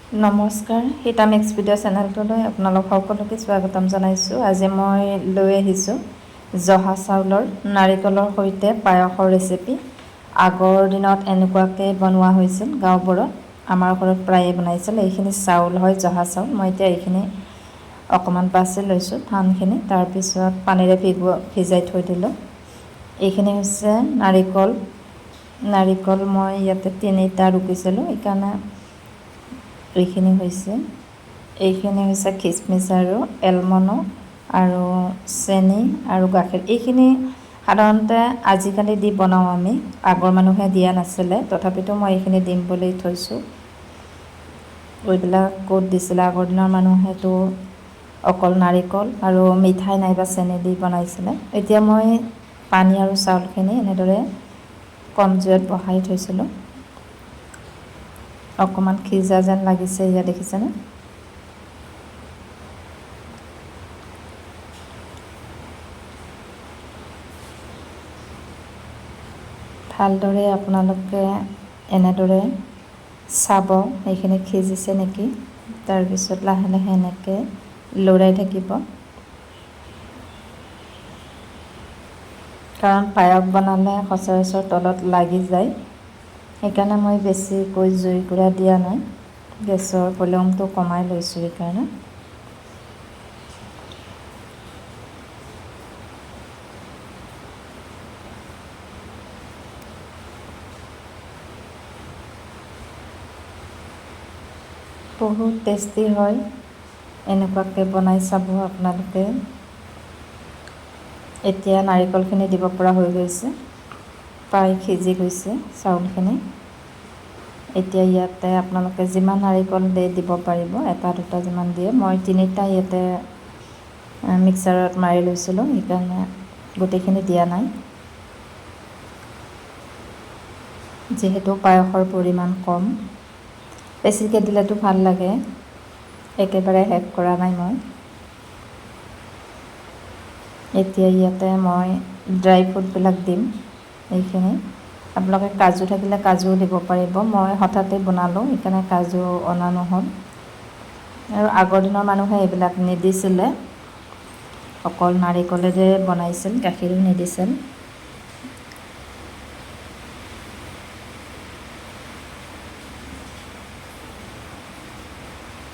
নমস্কাৰ, হিতামিক্স ভিডিঅ' চেনেলটোলৈ আপোনালোক সকলোকে স্বাগতম জনাইছোঁ। আজি মই লৈ আহিছোঁ জহা চাউলৰ নাৰিকলৰ সৈতে পায়সৰ ৰেচিপি। আগৰ দিনত এনেকুৱাকৈ বনোৱা হৈছিল গাঁওবোৰত, আমাৰ ঘৰত প্ৰায়ে বনাইছিল। এইখিনি চাউল হয় জহা চাউল। মই এতিয়া এইখিনি অকণমান বাছি লৈছোঁ ধানখিনি, তাৰপিছত পানীৰে ভিজাই থৈ দিলোঁ। এইখিনি হৈছে নাৰিকল মই ইয়াতে 3টা ৰুকিছিলোঁ, সেইকাৰণে এইখিনি হৈছে খিচমিচ আৰু এলমণ্ড আৰু চেনি আৰু গাখীৰ। এইখিনি সাধাৰণতে আজিকালি দি বনাওঁ আমি, আগৰ মানুহে দিয়া নাছিলে, তথাপিতো মই এইখিনি দিম বুলি থৈছোঁ। এইবিলাক ক'ত দিছিলে, আগৰ দিনৰ মানুহেতো অকল নাৰিকল আৰু মিঠাই নাইবা চেনি দি বনাইছিলে। এতিয়া মই পানী আৰু চাউলখিনি এনেদৰে কম জুইত বহাই থৈছিলোঁ। অকণমান সিজা যেন লাগিছে, ইয়াত দেখিছেনে? ভালদৰে আপোনালোকে এনেদৰে চাব এইখিনি সিজিছে নেকি। তাৰপিছত লাহে লাহে এনেকৈ লৰাই থাকিব, কাৰণ পায়স বনালে সচৰাচৰ তলত লাগি যায়। সেইকাৰণে মই বেছিকৈ জুইকুৰা দিয়া নাই, গেছৰ ভলিউমটো কমাই লৈছোঁ সেইকাৰণে। বহুত টেষ্টি হয়, এনেকুৱাকৈ বনাই চাব আপোনালোকে। এতিয়া নাৰিকলখিনি দিব পৰা হৈ গৈছে, প্ৰায় সিজি গৈছে চাউলখিনি। এতিয়া ইয়াতে আপোনালোকে যিমান নাৰিকল দিয়ে দিব পাৰিব, 1 2 যিমান দিয়ে। মই 3টা ইয়াতে মিক্সাৰত মাৰি লৈছিলোঁ, সেইকাৰণে গোটেইখিনি দিয়া নাই। যিহেতু পায়সৰ পৰিমাণ কম, বেছিকৈ দিলেতো ভাল লাগে, একেবাৰে শেষ কৰা নাই মই। এতিয়া ইয়াতে মই ড্ৰাই ফ্ৰুটবিলাক দিম। এইখিনি আপোনালোকে কাজু থাকিলে কাজুও দিব পাৰিব। মই হঠাতে বনালোঁ, সেইকাৰণে কাজু অনা নহ'ল। আৰু আগৰ দিনৰ মানুহে এইবিলাক নিদিছিলে, অকল নাৰিকলেৰে বনাইছিল, গাখীৰো নিদিছিল।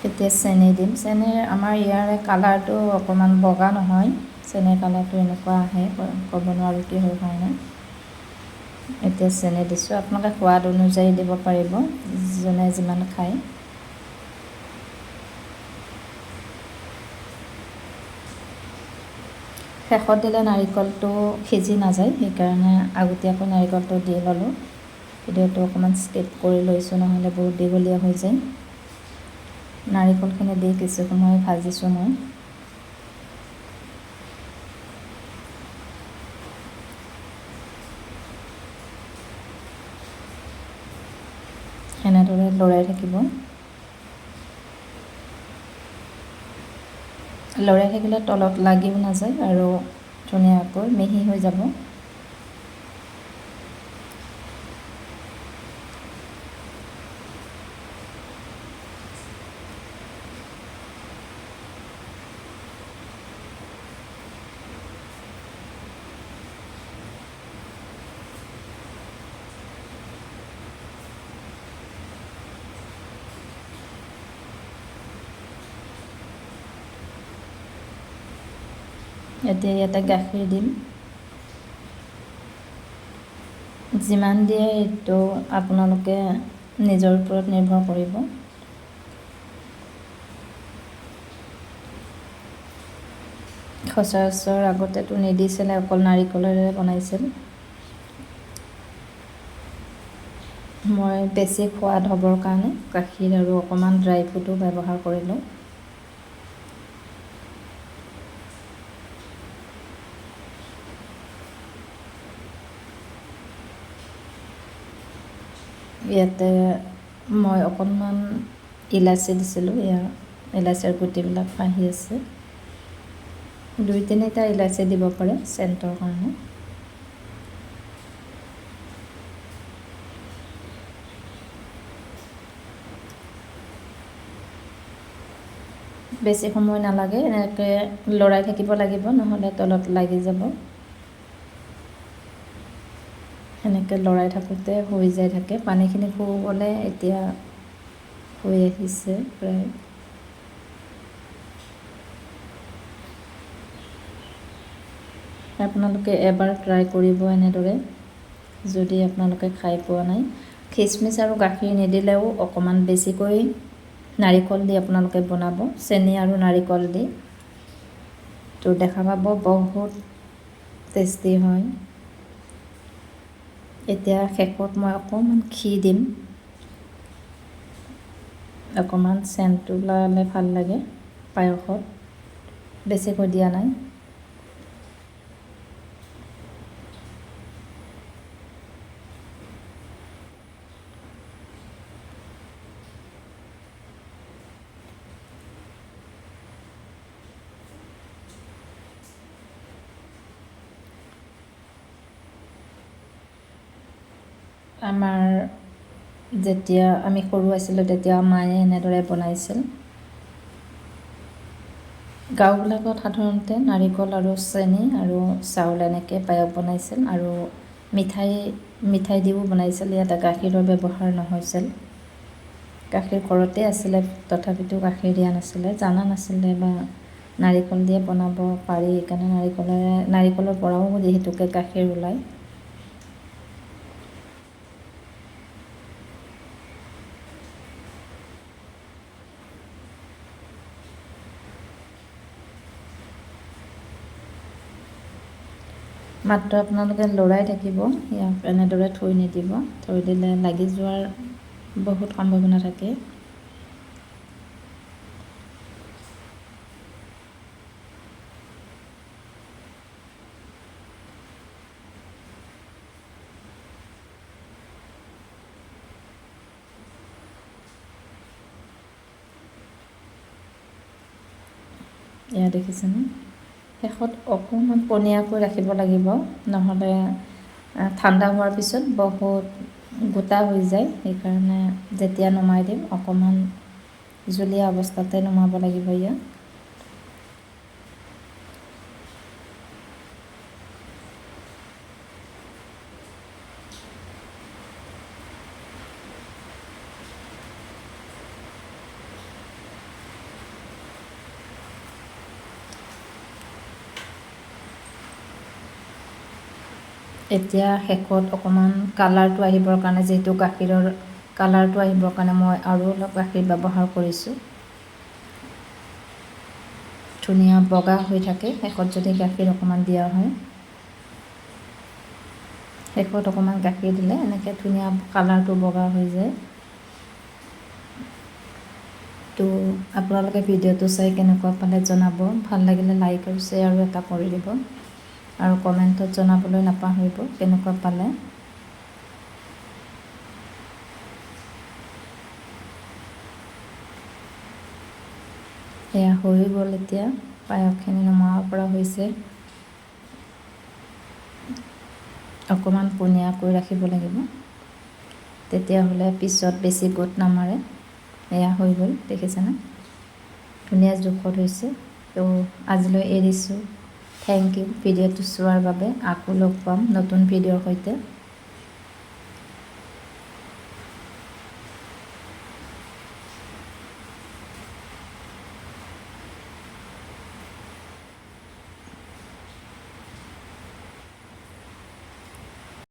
এতিয়া চেনি দিম। চেনিৰ আমাৰ ইয়াৰে কালাৰটো অকণমান বগা নহয়, চেনিৰ কালাৰটো এনেকুৱা আহে, ক'ব নোৱাৰোঁ কিহৰ কাৰণে। এতিয়া চেনি দিছোঁ, আপোনালোকে সোৱাদ অনুযায়ী দিব পাৰিব, যোনে যিমান খায়। শেষত দিলে নাৰিকলটো সিজি নাযায়, সেইকাৰণে আগতীয়াকৈ নাৰিকলটো দি ল'লোঁ। ভিডিঅ'টো অকণমান স্কিপ কৰি লৈছোঁ, নহ'লে বহুত দীঘলীয়া হৈ যায়। নাৰিকলখিনি দি কিছু সময় ভাজিছোঁ মই। এনেদৰে লৰাই থাকিব। লৰাই থাকিলে তলত লাগিও নাযায় আৰু ধুনীয়াকৈ মিহি হৈ যাব। এতিয়া ইয়াতে গাখীৰ দিম। যিমান দিয়ে এইটো আপোনালোকে নিজৰ ওপৰত নিৰ্ভৰ কৰিব। সচৰাচৰ আগতেতো নিদিছিলে, অকল নাৰিকলেৰে বনাইছিল। মই বেছি সোৱাদ হ'বৰ কাৰণে গাখীৰ আৰু অকণমান ড্ৰাই ফ্ৰুটো ব্যৱহাৰ কৰিলোঁ। ইয়াতে মই অকণমান ইলাচি দিছিলোঁ, ইলাচিৰ গুটিবিলাক আহি আছে। 2-3টা ইলাচি দিব পাৰে চেণ্টৰ কাৰণে। বেছি সময় নালাগে, এনেকৈ লৰাই থাকিব লাগিব, নহ'লে তলত লাগি যাব। সেনেকৈ লৰাই থাকোঁতে হৈ যাই থাকে। পানীখিনি শুবলৈ এতিয়া হৈ আহিছে প্ৰায়। আপোনালোকে এবাৰ ট্ৰাই কৰিব এনেদৰে, যদি আপোনালোকে খাই পোৱা নাই। খিচমিচ আৰু গাখীৰ নিদিলেও অকণমান বেছিকৈ নাৰিকল দি আপোনালোকে বনাব, চেনি আৰু নাৰিকল দি, তো দেখা পাব বহুত টেষ্টি হয়। এতিয়া শেষত মই অকণমান ঘি দিম, অকণমান চেণ্টটো ওলালে ভাল লাগে পায়সত, বেছিকৈ দিয়া নাই। আমাৰ যেতিয়া আমি সৰু আছিলোঁ তেতিয়া মায়ে এনেদৰে বনাইছিল। গাঁওবিলাকত সাধাৰণতে নাৰিকল আৰু চেনি আৰু চাউল এনেকৈ পায়স বনাইছিল, আৰু মিঠাই দিও বনাইছিল। ইয়াতে গাখীৰৰ ব্যৱহাৰ নহৈছিল। গাখীৰ ঘৰতে আছিলে, তথাপিতো গাখীৰ দিয়া নাছিলে, জানা নাছিলে বা নাৰিকল দিয়ে বনাব পাৰি, সেইকাৰণে নাৰিকলৰ পৰাও যিহেতুকে গাখীৰ ওলায়। মাত্ৰ আপোনালোকে লৰাই থাকিব, ইয়াক এনেদৰে থৈ নিদিব, থৈ দিলে লাগি যোৱাৰ বহুত সম্ভাৱনা থাকে। এয়া দেখিছেনে, শেষত অকণমান পনীয়াকৈ ৰাখিব লাগিব, নহ'লে ঠাণ্ডা হোৱাৰ পিছত বহুত গোটা হৈ যায়। সেইকাৰণে যেতিয়া নমাই দিম অকণমান জুলীয়া অৱস্থাতে নমাব লাগিব ইয়াক। এতিয়া শেষত অকণমান কালাৰটো আহিবৰ কাৰণে, যিহেতু গাখীৰৰ কালাৰটো আহিবৰ কাৰণে মই আৰু অলপ গাখীৰ ব্যৱহাৰ কৰিছোঁ। ধুনীয়া বগা হৈ থাকে শেষত যদি গাখীৰ অকণমান দিয়া হয়। শেষত অকণমান গাখীৰ দিলে এনেকৈ ধুনীয়া কালাৰটো বগা হৈ যায়। তো আপোনালোকে ভিডিঅ'টো চাই কেনেকুৱা পালে জনাব। ভাল লাগিলে লাইক আৰু শ্বেয়াৰো এটা কৰি দিব, আৰু কমেণ্টত জনাবলৈ নাপাহৰিব কেনেকুৱা পালে। এয়া হৈ গ'ল, এতিয়া পায়সখিনি নমাব পৰা হৈছে। অকণমান পনীয়াকৈ ৰাখিব লাগিব, তেতিয়াহ'লে পিছত বেছি গোট নামাৰে। এয়া হৈ গ'ল, দেখিছেনে, ধুনীয়া জোখত হৈছে। তো আজিলৈ এৰিছোঁ। থেংক ইউ ভিডিঅ'টো চোৱাৰ বাবে। আকৌ লগ পাম নতুন ভিডিঅ'ৰ সৈতে।